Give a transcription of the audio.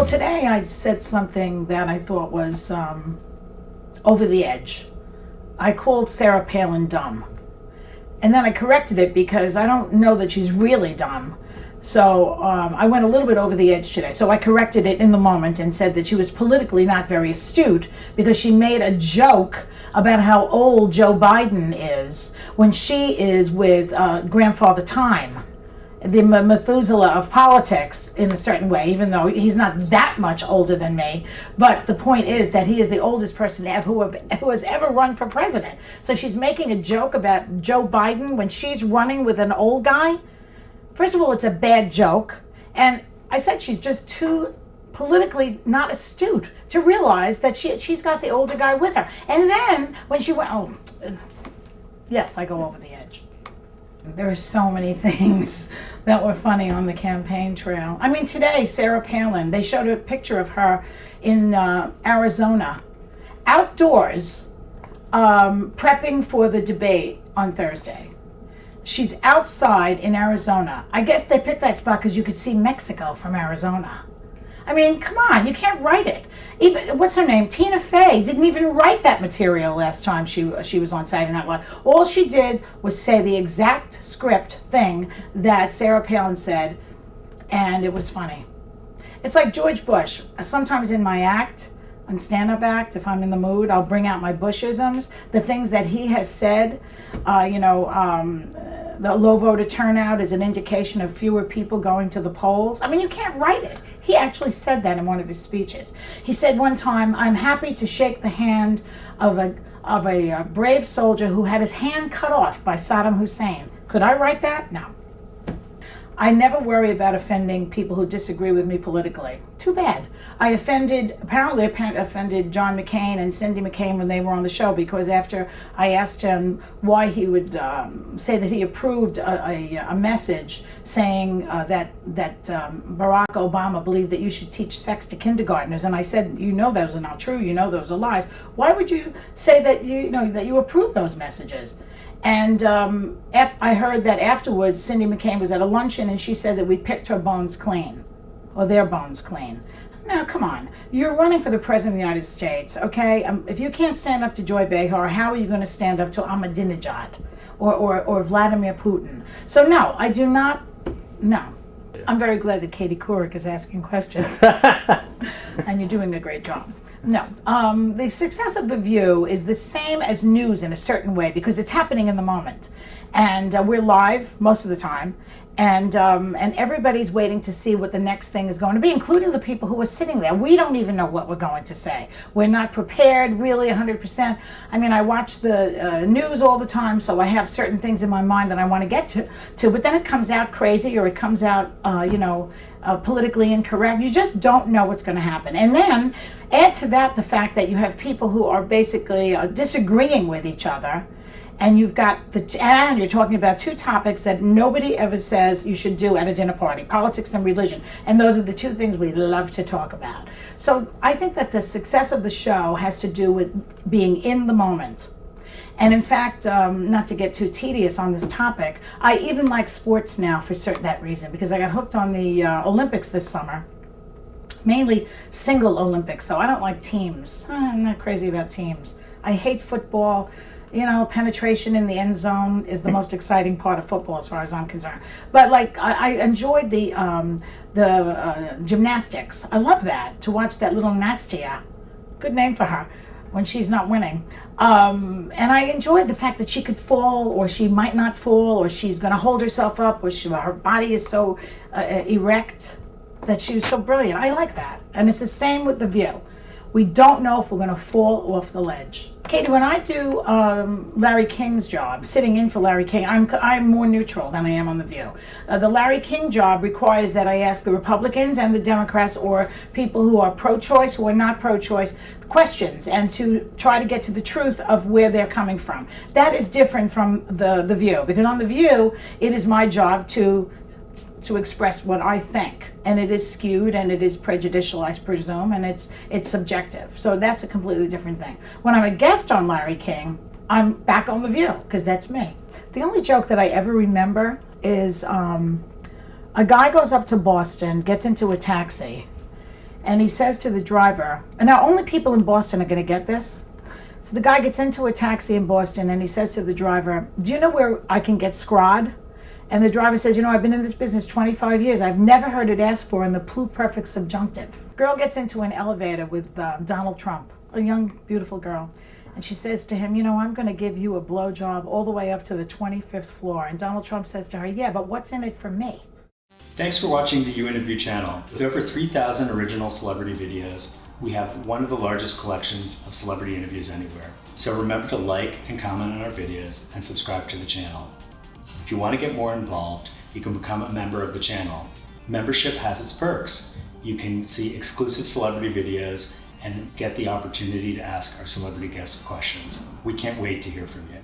Well, today I said something that I thought was over the edge. I called Sarah Palin dumb. And then I corrected it because I don't know that she's really dumb. So I went a little bit over the edge today. So I corrected it in the moment and said that she was politically not very astute because she made a joke about how old Joe Biden is when she is with Grandfather Time, the Methuselah of politics in a certain way, even though he's not that much older than me. But the point is that he is the oldest person who has ever run for president. So she's making a joke about Joe Biden when she's running with an old guy. First of all, it's a bad joke. And I said she's just too politically not astute to realize that she's got the older guy with her. And then when she went, yes, I go over the edge. There are so many things that were funny on the campaign trail. I mean, today, Sarah Palin, they showed a picture of her in Arizona, outdoors, prepping for the debate on Thursday. She's outside in Arizona. I guess they picked that spot because you could see Mexico from Arizona. I mean, come on, you can't write it. Even what's her name? Tina Fey didn't even write that material last time she was on Saturday Night Live. All she did was say the exact script thing that Sarah Palin said, and it was funny. It's like George Bush. Sometimes in my act, on stand-up act, if I'm in the mood, I'll bring out my Bushisms, the things that he has said. The low voter turnout is an indication of fewer people going to the polls. I mean, you can't write it. He actually said that in one of his speeches. He said one time, "I'm happy to shake the hand of a brave soldier who had his hand cut off by Saddam Hussein." Could I write that? No. I never worry about offending people who disagree with me politically. Too bad. I apparently offended John McCain and Cindy McCain when they were on the show, because after I asked him why he would say that he approved a message saying that Barack Obama believed that you should teach sex to kindergartners, and I said, you know those are not true, you know those are lies. Why would you say that you approve those messages? And I heard that afterwards, Cindy McCain was at a luncheon and she said that we picked her bones clean, or their bones clean. Now, come on. You're running for the President of the United States, okay? If you can't stand up to Joy Behar, how are you going to stand up to Ahmadinejad or Vladimir Putin? So, no, I do not, no. I'm very glad that Katie Couric is asking questions. And you're doing a great job. No, the success of The View is the same as news in a certain way because it's happening in the moment. And we're live most of the time. And everybody's waiting to see what the next thing is going to be, including the people who are sitting there. We don't even know what we're going to say. We're not prepared really 100%. I mean, I watch the news all the time, so I have certain things in my mind that I want to get to, but then it comes out crazy or it comes out, politically incorrect. You just don't know what's going to happen. And then add to that the fact that you have people who are basically disagreeing with each other. And you've got and you're talking about two topics that nobody ever says you should do at a dinner party: politics and religion. And those are the two things we love to talk about. So I think that the success of the show has to do with being in the moment. And in fact, not to get too tedious on this topic, I even like sports now for that reason, because I got hooked on the Olympics this summer. Mainly single Olympics, though. I don't like teams. I'm not crazy about teams. I hate football. Penetration in the end zone is the most exciting part of football as far as I'm concerned. But I enjoyed the gymnastics. I love that, to watch that little Nastia. Good name for her when she's not winning. And I enjoyed the fact that she could fall, or she might not fall, or she's going to hold herself up, or her body is so erect that she was so brilliant. I like that. And it's the same with The View. We don't know if we're going to fall off the ledge. Katie, when I do Larry King's job, sitting in for Larry King, I'm more neutral than I am on The View. The Larry King job requires that I ask the Republicans and the Democrats, or people who are pro-choice, who are not pro-choice, questions, and to try to get to the truth of where they're coming from. That is different from the View, because on The View, it is my job to express what I think, and it is skewed and it is prejudicial, I presume, and it's subjective. So that's a completely different thing. When I'm a guest on Larry King, I'm back on The View, because that's me. The only joke that I ever remember is a guy goes up to Boston, gets into a taxi, And he says to the driver, and now only people in Boston are going to get this. So the guy gets into a taxi in Boston and he says to the driver, do you know where I can get scrod? And the driver says, I've been in this business 25 years. I've never heard it asked for in the pluperfect subjunctive. Girl gets into an elevator with Donald Trump, a young, beautiful girl. And she says to him, I'm going to give you a blowjob all the way up to the 25th floor. And Donald Trump says to her, yeah, but what's in it for me? Thanks for watching the You Interview channel. With over 3,000 original celebrity videos, we have one of the largest collections of celebrity interviews anywhere. So remember to like and comment on our videos and subscribe to the channel. If you want to get more involved, you can become a member of the channel. Membership has its perks. You can see exclusive celebrity videos and get the opportunity to ask our celebrity guests questions. We can't wait to hear from you.